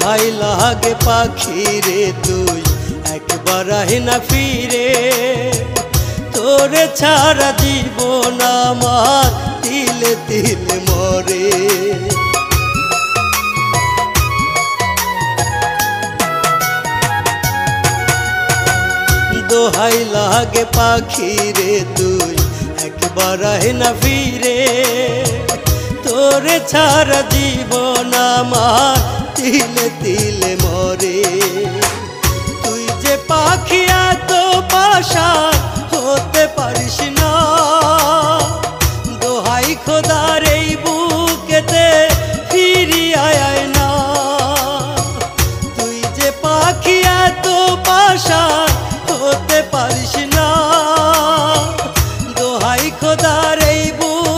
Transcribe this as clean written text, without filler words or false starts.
দোহাই লাগে পাখি রে তুই একবার আহে না ফিরে, তোরে ছাড়া জীবন আমার তিলে তিলে মরে। দোহাই লাগে পাখি রে তুই একবার আহে না ফিরে, তোরে ছাড়া জীবন আমার তিলে তিলে মরে। তুই যে পাখি এত পাশা হতে পারিস না, দোহাই খোদা